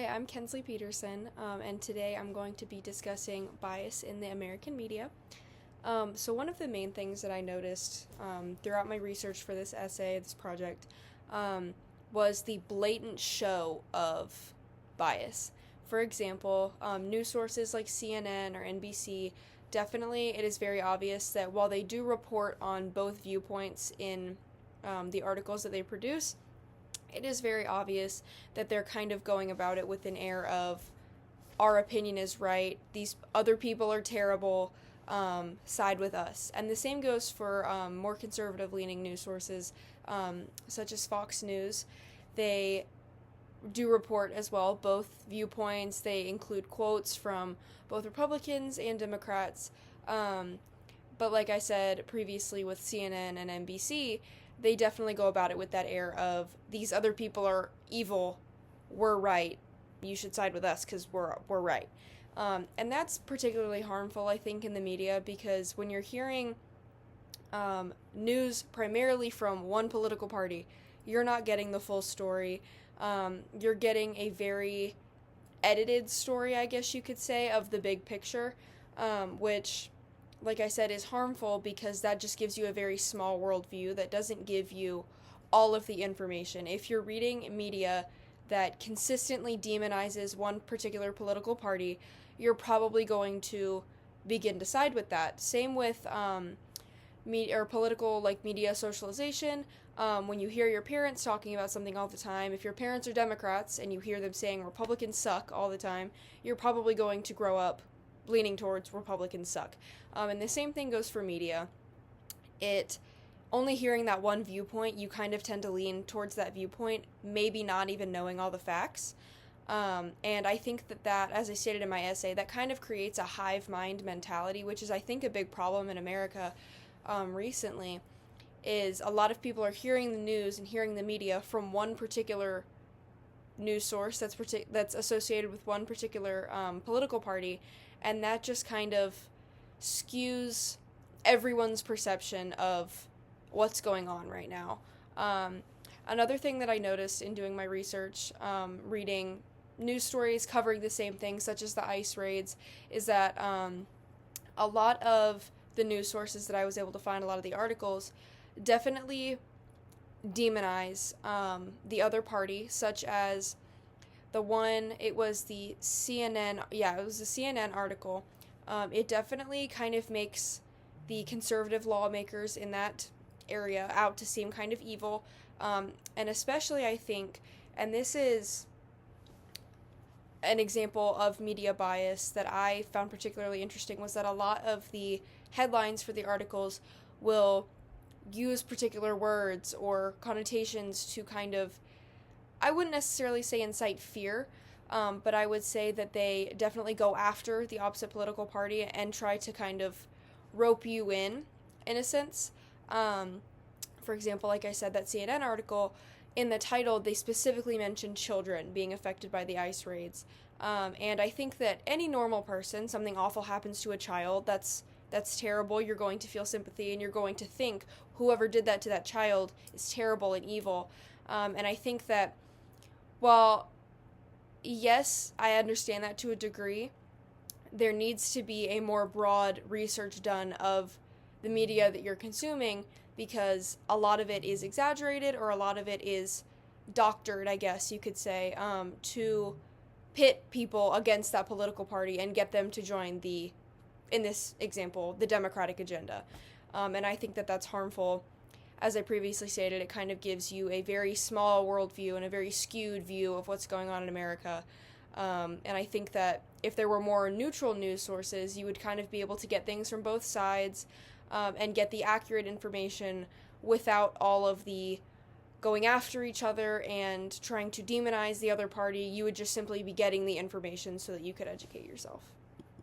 I'm Kensley Peterson, and today I'm going to be discussing bias in the American media. So, one of the main things that I noticed throughout my research for this essay, this project, was the blatant show of bias. For example, news sources like CNN or NBC, definitely it is very obvious that while they do report on both viewpoints in the articles that they produce, it is very obvious that they're kind of going about it with an air of our opinion is right, these other people are terrible, side with us. And the same goes for more conservative leaning news sources, such as Fox News. They do report as well both viewpoints. They include quotes from both Republicans and Democrats. But like I said previously with CNN and NBC, they definitely go about it with that air of these other people are evil, we're right, you should side with us because we're right. And that's particularly harmful, I think, in the media, because when you're hearing news primarily from one political party, you're not getting the full story. You're getting a very edited story, I guess you could say, of the big picture, which, like I said, is harmful because that just gives you a very small worldview that doesn't give you all of the information. If you're reading media that consistently demonizes one particular political party, you're probably going to begin to side with that. Same with media or political media socialization. When you hear your parents talking about something all the time, if your parents are Democrats and you hear them saying Republicans suck all the time, you're probably going to grow up leaning towards Republicans suck. And the same thing goes for media. Only hearing that one viewpoint, you kind of tend to lean towards that viewpoint, maybe not even knowing all the facts. And I think that, as I stated in my essay, that kind of creates a hive mind mentality, which is, I think, a big problem in America recently, is a lot of people are hearing the news and hearing the media from one particular news source that's associated with one particular political party, and that just kind of skews everyone's perception of what's going on right now. Another thing that I noticed in doing my research, reading news stories covering the same thing, such as the ICE raids, is that a lot of the news sources that I was able to find, a lot of the articles, definitely demonize the other party, such as it was the CNN article. It definitely kind of makes the conservative lawmakers in that area out to seem kind of evil, and especially I think, and this is an example of media bias that I found particularly interesting, was that a lot of the headlines for the articles will use particular words or connotations to kind of, I wouldn't necessarily say incite fear, but I would say that they definitely go after the opposite political party and try to kind of rope you in a sense. For example, like I said, that CNN article, in the title, they specifically mentioned children being affected by the ICE raids. And I think that any normal person, something awful happens to a child, that's terrible, you're going to feel sympathy, and you're going to think whoever did that to that child is terrible and evil. And I think that, while, yes, I understand that to a degree, there needs to be a more broad research done of the media that you're consuming, because a lot of it is exaggerated, or a lot of it is doctored, I guess you could say, to pit people against that political party and get them to join in this example, the Democratic agenda. And I think that that's harmful. As I previously stated, it kind of gives you a very small worldview and a very skewed view of what's going on in America. And I think that if there were more neutral news sources, you would kind of be able to get things from both sides, and get the accurate information without all of the going after each other and trying to demonize the other party. You would just simply be getting the information so that you could educate yourself.